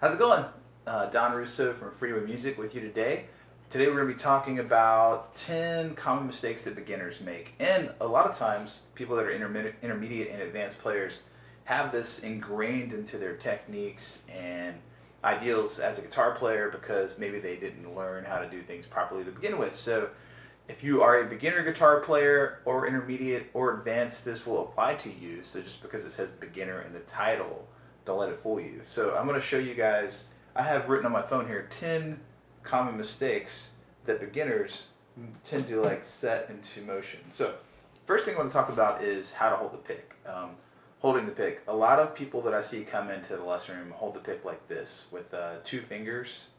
How's it going? Don Russo from Freeway Music with you today. Today we're going to be talking about 10 common mistakes that beginners make. And a lot of times, people that are intermediate and advanced players have this ingrained into their techniques and ideals as a guitar player because maybe they didn't learn how to do things properly to begin with. So if you are a beginner guitar player or intermediate or advanced, this will apply to you. So just because it says beginner in the title, don't let it fool you. So I'm going to show you guys, I have written on my phone here 10 common mistakes that beginners tend to set into motion. So first thing I want to talk about is how to hold the pick. Holding the pick. A lot of people that I see come into the lesson room hold the pick like this with 2 fingers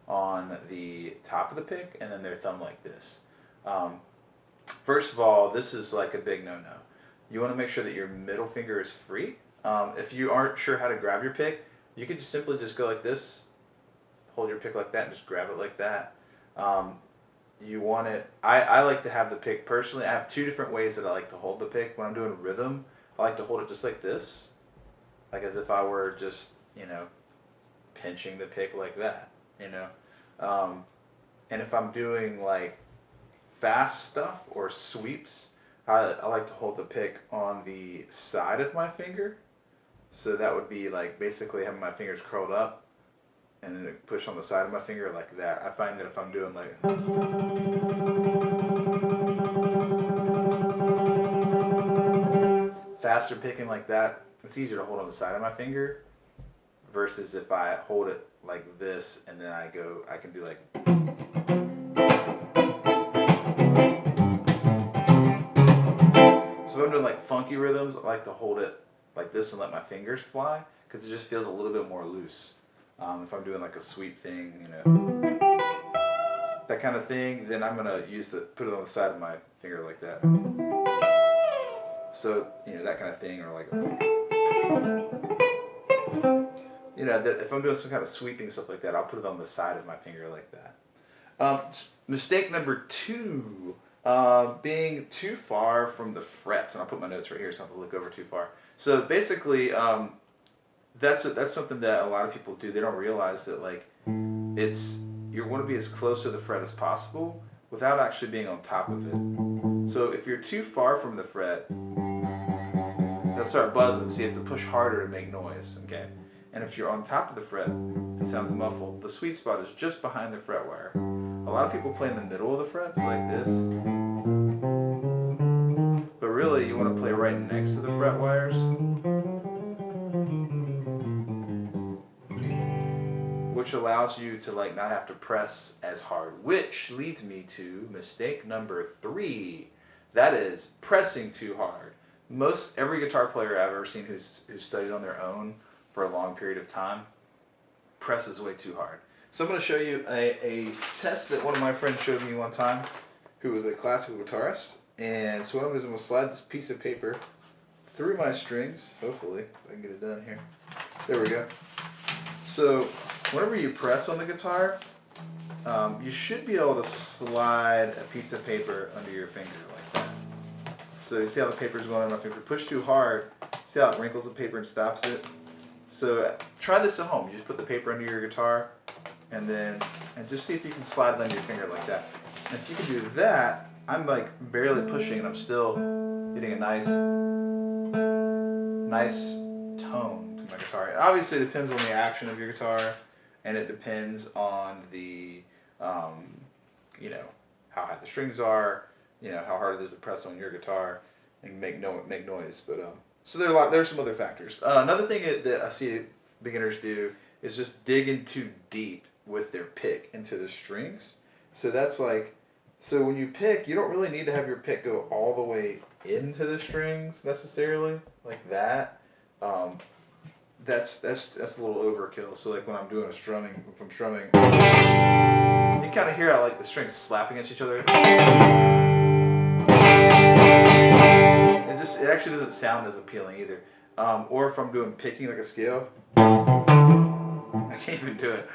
on the top of the pick and then their thumb like this. First of all, this is like a big no-no. You want to make sure that your middle finger is free. If you aren't sure how to grab your pick, you could just simply just go like this, hold your pick like that, and just grab it like that. You want it, I like to have the pick, personally, I have 2 different ways that I like to hold the pick. When I'm doing rhythm, I like to hold it just like this, like as if I were just, pinching the pick like that, and if I'm doing like fast stuff or sweeps, I like to hold the pick on the side of my finger. So that would be like basically having my fingers curled up and then push on the side of my finger like that. I find that if I'm doing like faster picking like that, it's easier to hold on the side of my finger versus if I hold it like this and then I can do like. So if I'm doing like funky rhythms, I like to hold it like this and let my fingers fly because it just feels a little bit more loose. If I'm doing like a sweep thing, that kind of thing, then I'm gonna put it on the side of my finger like that. So that kind of thing, or like that if I'm doing some kind of sweeping stuff like that, I'll put it on the side of my finger like that. Mistake number 2. Being too far from the frets, and I'll put my notes right here so I don't have to look over too far. So basically, that's something that a lot of people do. They don't realize that you want to be as close to the fret as possible without actually being on top of it. So if you're too far from the fret, they'll start buzzing. So you have to push harder to make noise. Okay, and if you're on top of the fret, it sounds muffled. The sweet spot is just behind the fret wire. A lot of people play in the middle of the frets like this, but really you want to play right next to the fret wires, which allows you to not have to press as hard, which leads me to mistake number 3. That is pressing too hard. Every guitar player I've ever seen who's studied on their own for a long period of time presses way too hard. So I'm going to show you a test that one of my friends showed me one time, who was a classical guitarist. And so what I'm going to slide this piece of paper through my strings. Hopefully I can get it done here. There we go. So whenever you press on the guitar, you should be able to slide a piece of paper under your finger like that. So you see how the paper's going on my finger? Push too hard, see how it wrinkles the paper and stops it? So try this at home. You just put the paper under your guitar and just see if you can slide it under your finger like that. And if you can do that, I'm barely pushing and I'm still getting a nice tone to my guitar. It obviously depends on the action of your guitar, and it depends on the how high the strings are, how hard it is to press on your guitar and make noise. But so there's some other factors. Another thing that I see beginners do is just digging too deep with their pick into the strings. So that's so when you pick, you don't really need to have your pick go all the way into the strings necessarily, like that. That's a little overkill. So when I'm doing strumming, you kind of hear how the strings slap against each other. It actually doesn't sound as appealing either. Or if I'm doing picking like a scale, I can't even do it.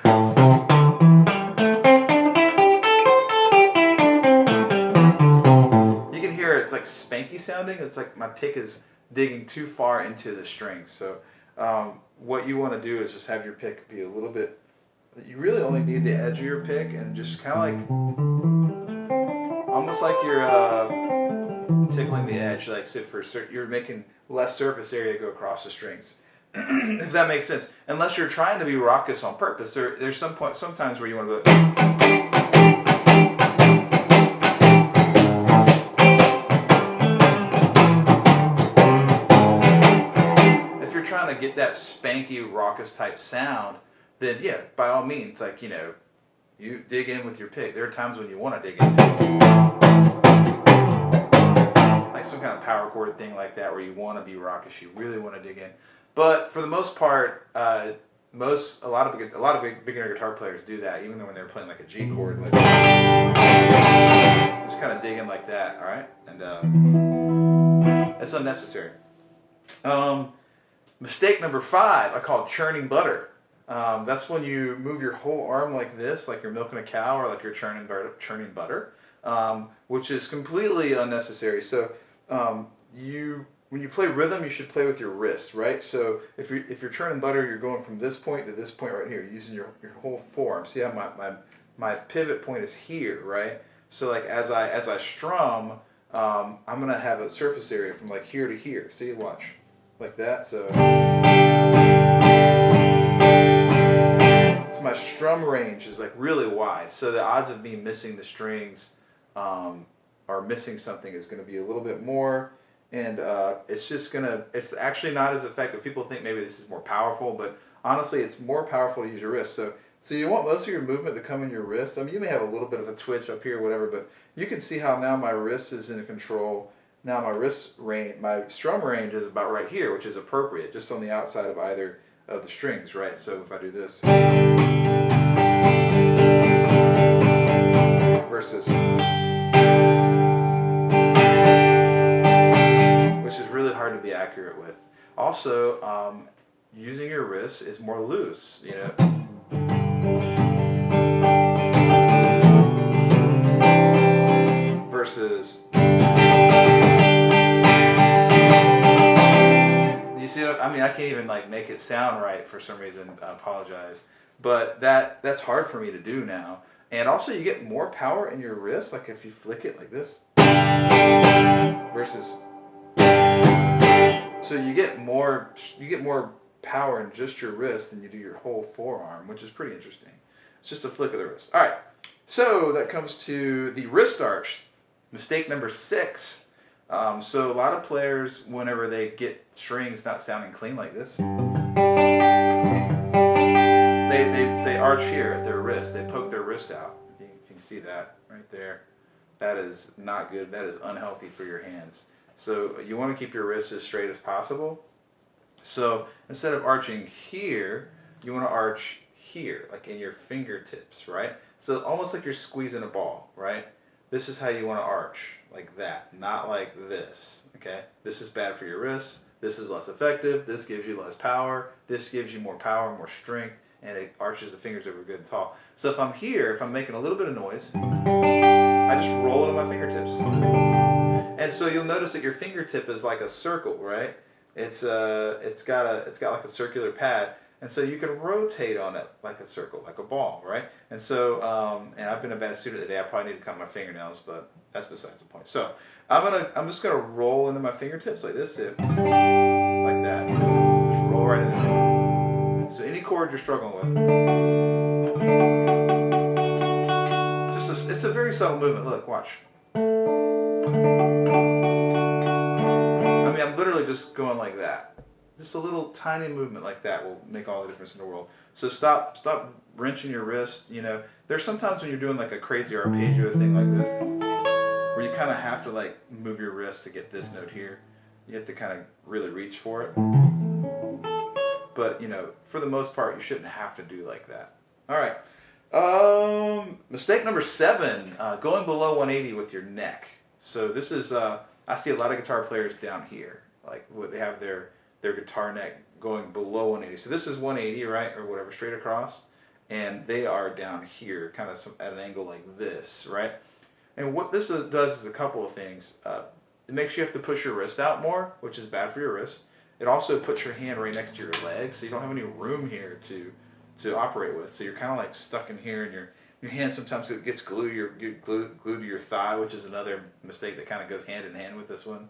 You can hear it's spanky sounding. It's like my pick is digging too far into the strings. So what you want to do is just have your pick be a little bit. You really only need the edge of your pick, and just kind of like almost like you're tickling the edge, like so you're making less surface area go across the strings. If that makes sense. Unless you're trying to be raucous on purpose, there's sometimes where you want to go. If you're trying to get that spanky raucous type sound, then yeah, by all means, like you dig in with your pick. There are times when you want to dig in, like some kind of power chord thing like that, where you want to be raucous. You really want to dig in. But for the most part, a lot of beginner guitar players do that, even though when they're playing like a G chord, like just kind of digging like that. All right, and it's unnecessary. Mistake number 5, I call churning butter. That's when you move your whole arm like this, like you're milking a cow, or like you're churning butter, which is completely unnecessary. So when you play rhythm, you should play with your wrist, right? So if you're churning butter, you're going from this point to this point right here, using your whole forearm. See how my pivot point is here, right? So like as I strum, I'm gonna have a surface area from like here to here. See, watch, like that. So my strum range is like really wide. So the odds of me missing the strings or missing something is going to be a little bit more. And it's actually not as effective. People think maybe this is more powerful, but honestly, it's more powerful to use your wrist. So you want most of your movement to come in your wrist. I mean, you may have a little bit of a twitch up here or whatever, but you can see how now my wrist is in control. Now my strum range is about right here, which is appropriate, just on the outside of either of the strings, right? So if I do this versus, really hard to be accurate with. Also, using your wrist is more loose, versus, you see what I mean? I can't even like make it sound right for some reason. I apologize, but that's hard for me to do now. And also, you get more power in your wrist, like if you flick it like this, versus. So you get more power in just your wrist than you do your whole forearm, which is pretty interesting. It's just a flick of the wrist. All right, so that comes to the wrist arch. Mistake number 6. So a lot of players, whenever they get strings not sounding clean like this, they arch here at their wrist. They poke their wrist out. You can see that right there. That is not good. That is unhealthy for your hands. So you want to keep your wrists as straight as possible. So instead of arching here, you want to arch here, like in your fingertips, right? So almost like you're squeezing a ball, right? This is how you want to arch, like that, not like this, okay? This is bad for your wrists. This is less effective. This gives you less power. This gives you more power, more strength, and it arches the fingers over good and tall. So if I'm here, if I'm making a little bit of noise, I just roll into my fingertips. And so you'll notice that your fingertip is like a circle, right? It's got like a circular pad, and so you can rotate on it like a circle, like a ball, right? And so and I've been a bad student today. I probably need to cut my fingernails, but that's besides the point. So I'm just gonna roll into my fingertips like this, like that. Just roll right into it. So any chord you're struggling with, it's a very subtle movement. Look, watch. I'm literally just going like that. Just a little tiny movement like that will make all the difference in the world. So stop wrenching your wrist. There's sometimes when you're doing like a crazy arpeggio thing like this, where you kind of have to like move your wrist to get this note here. You have to kind of really reach for it. But for the most part, you shouldn't have to do like that. All right. Mistake number 7, going below 180 with your neck. So this is, I see a lot of guitar players down here, like they have their guitar neck going below 180. So this is 180, right, or whatever, straight across, and they are down here, kind of at an angle like this, right? And what this does is a couple of things. It makes you have to push your wrist out more, which is bad for your wrist. it also puts your hand right next to your leg, so you don't have any room here to operate with. So you're kind of like stuck in here, and your hand sometimes it gets glued to your thigh, which is another mistake that kind of goes hand in hand with this one.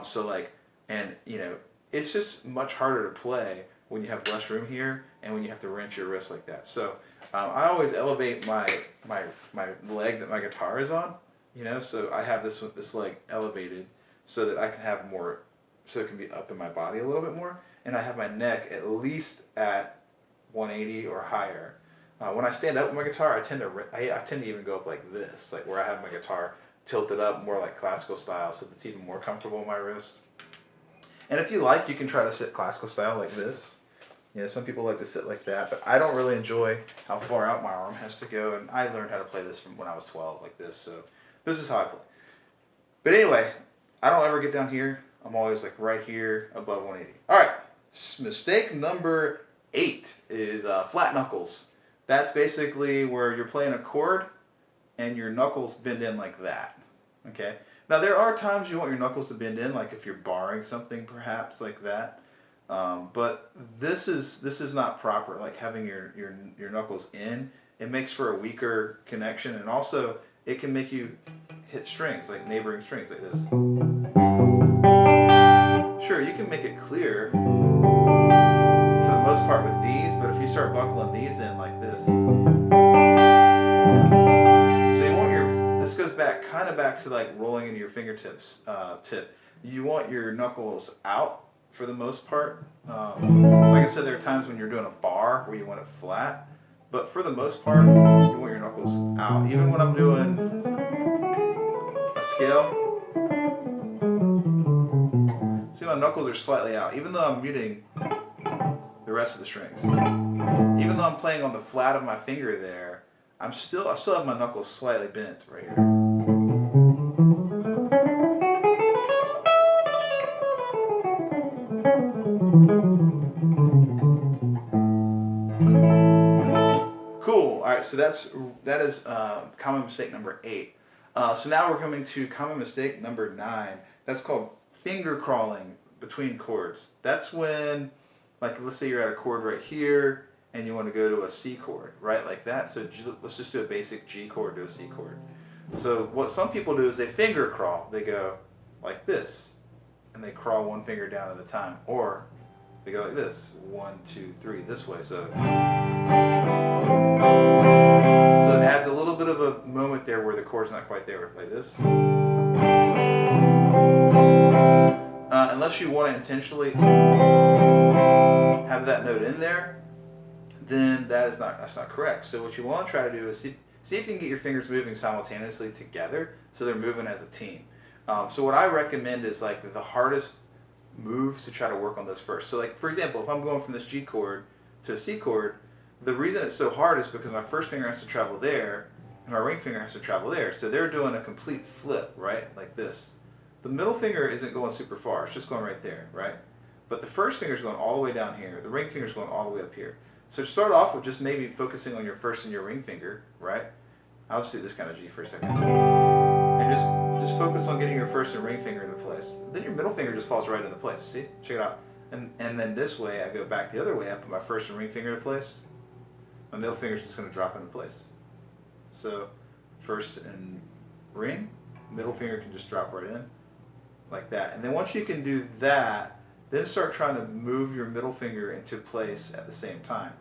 So like, and you know, it's just much harder to play when you have less room here and when you have to wrench your wrist like that. So I always elevate my leg that my guitar is on, you know, so I have this leg elevated so that I can have more, so it can be up in my body a little bit more, and I have my neck at least at 180 or higher. When I stand up with my guitar, I tend to even go up like this, like where I have my guitar tilted up more like classical style, so it's even more comfortable on my wrist. And if you like, you can try to sit classical style like this. You know, some people like to sit like that, but I don't really enjoy how far out my arm has to go, and I learned how to play this from when I was 12 like this, so this is how I play. But anyway, I don't ever get down here. I'm always like right here above 180. All right, mistake number 8 is flat knuckles. That's basically where you're playing a chord and your knuckles bend in like that. Okay. Now there are times you want your knuckles to bend in, like if you're barring something, perhaps like that. But this is not proper. Like having your knuckles in, it makes for a weaker connection, and also it can make you hit strings, like neighboring strings, like this. Sure, you can make it clear for the most part with these, but if you start buckling these in like this, so you want this goes back, kind of back to like rolling into your fingertips tip. You want your knuckles out for the most part. Like I said, there are times when you're doing a bar where you want it flat, but for the most part, you want your knuckles out. Even when I'm doing a scale, see my knuckles are slightly out, even though I'm muting the rest of the strings. Even though I'm playing on the flat of my finger there, I still have my knuckles slightly bent right here. Cool. All right, so that is common mistake number 8. So now we're coming to common mistake number 9. That's called finger crawling between chords. That's when, like, let's say you're at a chord right here and you want to go to a C chord, right, like that. So let's just do a basic G chord to a C chord. So what some people do is they finger crawl. They go like this, and they crawl one finger down at a time, or they go like this, 1, 2, 3, this way. So it adds a little bit of a moment there where the chord's not quite there, like this. Unless you want to intentionally have that note in there, then that's not correct. So what you want to try to do is see if you can get your fingers moving simultaneously together, so they're moving as a team. So what I recommend is like the hardest moves to try to work on those first. So like, for example, if I'm going from this G chord to a C chord, the reason it's so hard is because my first finger has to travel there and my ring finger has to travel there. So they're doing a complete flip, right? Like this. The middle finger isn't going super far, it's just going right there, right? But the first finger is going all the way down here. The ring finger is going all the way up here. So start off with just maybe focusing on your first and your ring finger, right? I'll just do this kind of G for a second. And just focus on getting your first and ring finger into place. Then your middle finger just falls right into place. See? Check it out. And then this way, I go back the other way. I put my first and ring finger into place. My middle finger is just going to drop into place. So first and ring, middle finger can just drop right in like that. And then once you can do that, then start trying to move your middle finger into place at the same time.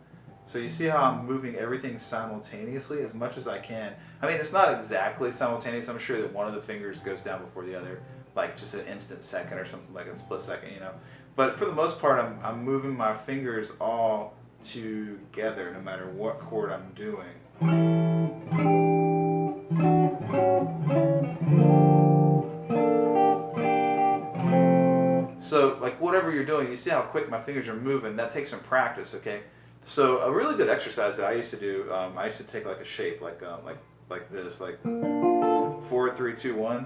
So you see how I'm moving everything simultaneously as much as I can. I mean, it's not exactly simultaneous. I'm sure that one of the fingers goes down before the other, like just an instant second or something, like a split second, you know. But for the most part, I'm moving my fingers all together no matter what chord I'm doing. So like whatever you're doing, you see how quick my fingers are moving. That takes some practice, okay? So a really good exercise that I used to do, I used to take like a shape, like this, like 4, 3, 2, 1,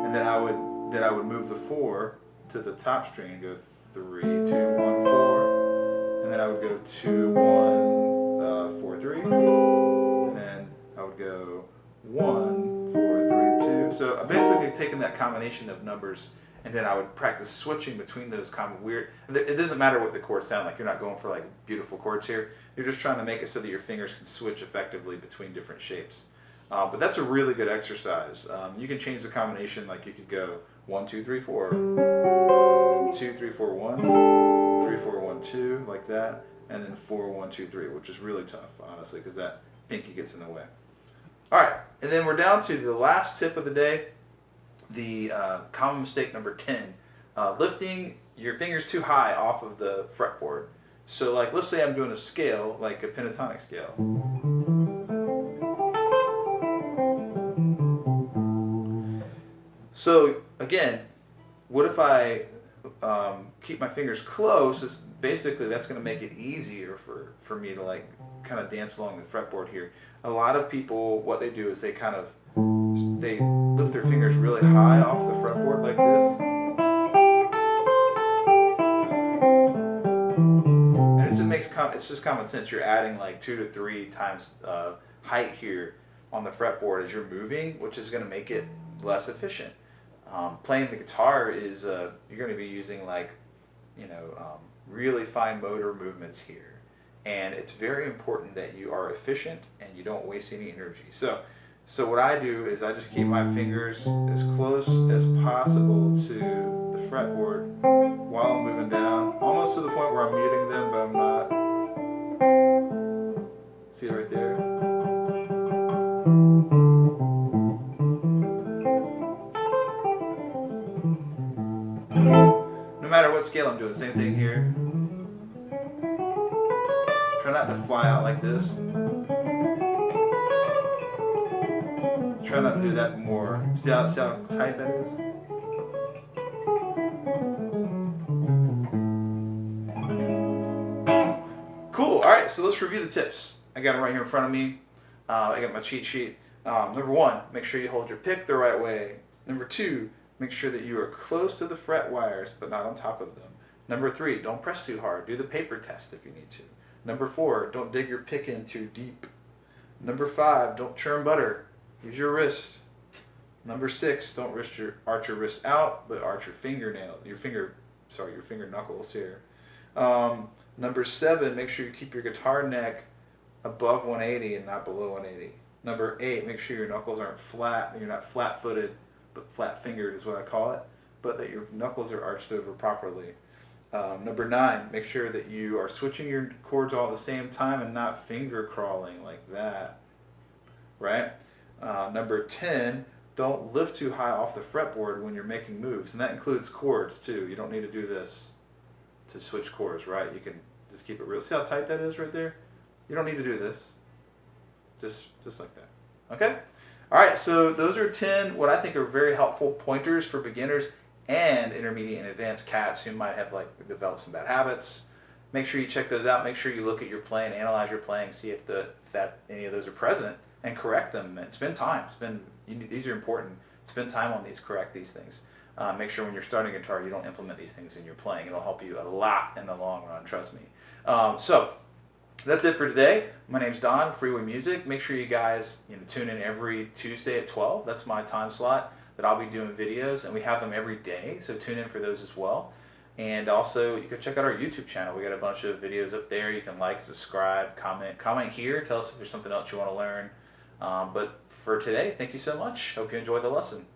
and then I would move the 4 to the top string and go 3, 2, 1, 4, and then I would go 2, 1, 4, 3, and then I would go 1, 4, 3, 2. So I'm basically taking that combination of numbers and then I would practice switching between those kind of weird. It doesn't matter what the chords sound like. You're not going for like beautiful chords here. You're just trying to make it so that your fingers can switch effectively between different shapes. But that's a really good exercise. You can change the combination, like you could go 1, 2, 3, 4, 2, 3, 4, 1, 3, 4, 1, 2, like that, and then 4, 1, 2, 3, which is really tough, honestly, because that pinky gets in the way. All right, and then we're down to the last tip of the day, the common mistake number 10, lifting your fingers too high off of the fretboard. So like, let's say I'm doing a scale, like a pentatonic scale. So again, what if I keep my fingers close? It's basically, that's going to make it easier for me to like kind of dance along the fretboard here. A lot of people, what they do is they lift their fingers really high off the fretboard like this. And it just makes, it's just common sense. You're adding like 2 to 3 times height here on the fretboard as you're moving, which is going to make it less efficient. Playing the guitar is, you're going to be using like, really fine motor movements here. And it's very important that you are efficient and you don't waste any energy. So what I do is I just keep my fingers as close as possible to the fretboard while I'm moving down, almost to the point where I'm muting them, but I'm not. See right there? No matter what scale I'm doing, same thing here. Try not to fly out like this. Try not to do that more. See how tight that is? Cool. Alright, so let's review the tips. I got them right here in front of me. I got my cheat sheet. Number 1, make sure you hold your pick the right way. Number 2, make sure that you are close to the fret wires, but not on top of them. Number 3, don't press too hard. Do the paper test if you need to. Number 4, don't dig your pick in too deep. Number 5, don't churn butter. Use your wrist. Number 6, don't arch your wrist out, but arch your finger knuckles here. Number 7, make sure you keep your guitar neck above 180 and not below 180. Number 8, make sure your knuckles aren't flat, and you're not flat-footed, but flat-fingered is what I call it, but that your knuckles are arched over properly. Number 9, make sure that you are switching your chords all at the same time and not finger crawling like that, right? Number 10, don't lift too high off the fretboard when you're making moves, and that includes chords too. You don't need to do this to switch chords, right? You can just keep it real. See how tight that is right there? You don't need to do this. Just like that. Okay? All right, so those are 10 what I think are very helpful pointers for beginners and intermediate and advanced cats who might have like developed some bad habits. Make sure you check those out. Make sure you look at your playing, analyze your playing, see if any of those are present, and correct them. And spend time. These are important. Spend time on these. Correct these things. Make sure when you're starting guitar, you don't implement these things in your playing. It'll help you a lot in the long run. Trust me. So that's it for today. My name's Don, Freeway Music. Make sure you guys tune in every Tuesday at 12. That's my time slot that I'll be doing videos, and we have them every day, so tune in for those as well. And also, you can check out our YouTube channel. We got a bunch of videos up there. You can like, subscribe, comment here. Tell us if there's something else you want to learn. But for today, thank you so much. Hope you enjoyed the lesson.